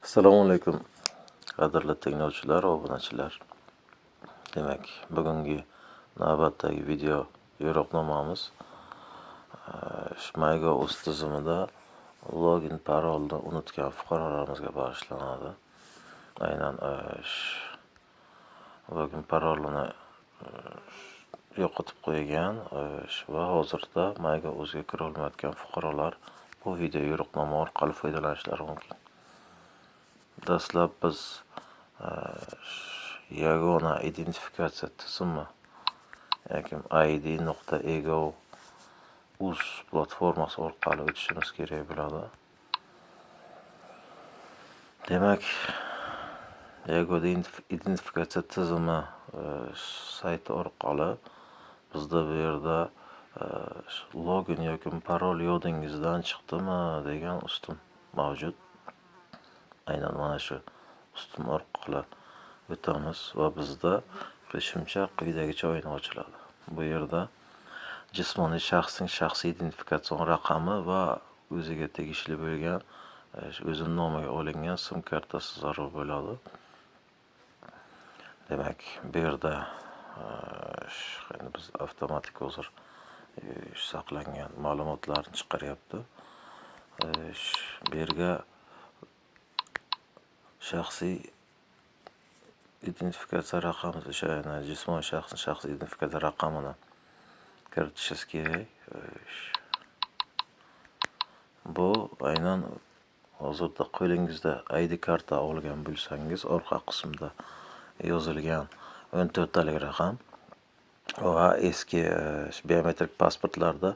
Assalomu alaykum, qadrli tinglovchilar va obunachilar. Demak, bugungi navbatdagi video yo'riqnomamiz MyGov.uz tizimida login parolni unutgan fuqarolarimizga bag'ishlanadi. Aynan login parolini yo'qotib qo'ygan va hozirda MyGov.uzga kira olmayotgan fuqarolar bu video yo'riqnoma orqali foydalanishlari mumkin. Dastlab biz yagona identifikatsiya tizimi yoki id.ego.uz platformasi orqali o'tishimiz kerak bo'ladi. Demak, yagona identifikatsiya tizimi sayti orqali bizda bu yerda login yoki parol yodingizdan chiqdimi degan ustun mavjud. Aynan mana shu ustun orqali o'tamiz va bizda qo'shimcha quyidagicha o'yin ochiladi. Bu yerda jismoniy shaxsning shaxsiy identifikatsion raqami va o'ziga tegishli bo'lgan o'zini nomiga olingan sim kartasi zarur bo'ladi. Demak, bu yerda biz avtomatik hozir saqlangan ma'lumotlarni chiqaryapti. Bu yerga shaxsiy identifikatsiya raqami, jismoniy shaxsning shaxsiy identifikatsiya raqamini kiritishingiz kerak. Bu aynan hozirda qo'lingizda ID karta olgan bo'lsangiz, orqa qismida yozilgan 14 talik raqam va eski biometrik pasportlarda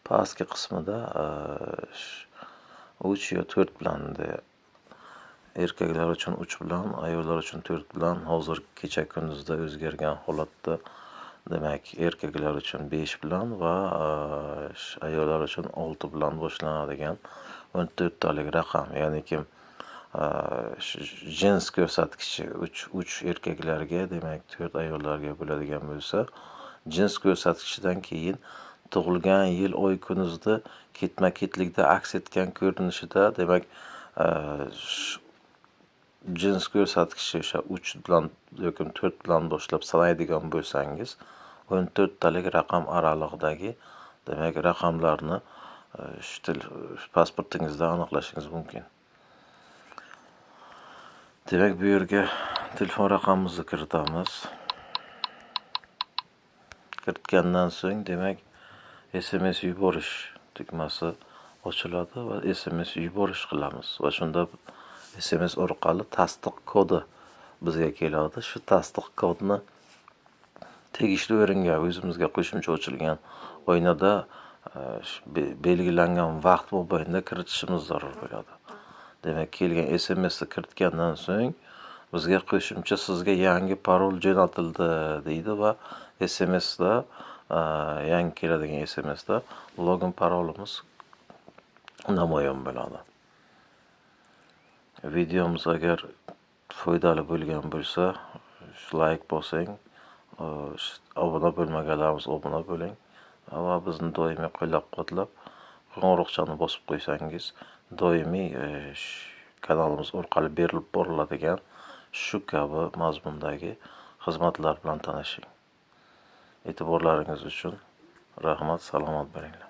pastki qismida 3 yo 4 bilan erkaklar uchun 3 bilan, ayollar uchun 4 bilan, hozir kecha kunduzda o'zgargan holatda, demak, erkaklar uchun 5 bilan va ayollar uchun 6 bilan boshlanadigan 14 talik raqam, ya'ni kim jins ko'rsatkichi 3 erkaklarga, demak 4 ayollarga bo'ladigan bo'lsa, jins ko'rsatkichidan keyin tug'ilgan yil, oy, kunuzda ketma-ketlikda aks etgan ko'rinishida, demak, jins ko'rsatkichi o'sha 3 bilan yoki 4 bilan boshlab sanaydigan bo'lsangiz, 14 talik raqam oralig'idagi, demak, raqamlarni pasportingizda aniqlashingiz mumkin. Demak, bu yerga telefon raqamimizni kiritamiz. Kiritgandan so'ng, demak, SMS yuborish tugmasi ochiladi va SMS yuborish qilamiz va shunda SMS orqali tasdiq kodi bizga keladi. Shu tasdiq kodni tegishli o'ringa, o'zimizga qo'shimcha ochilgan oynada belgilangan vaqt mobaynida kiritishimiz zarur bo'ladi. Demak, kelgan SMSni kiritgandan so'ng bizga qo'shimcha sizga yangi parol jo'natildi deydi va SMSda yangi keladigan SMSda login parolimiz namoyon bo'ladi. Videomiz agar foydali bo'lgan bo'lsa, like bosing, obuna bo'lmaganlarimiz obuna bo'ling va bizni doimiy qo'llab-quvvatlab, qo'ng'iroqchani bosib qo'ysangiz, doimiy kanalimiz orqali berilib boriladigan shu kabi mazmundagi xizmatlar bilan tanishing. E'tiborlaringiz uchun rahmat, salomat bo'linglar.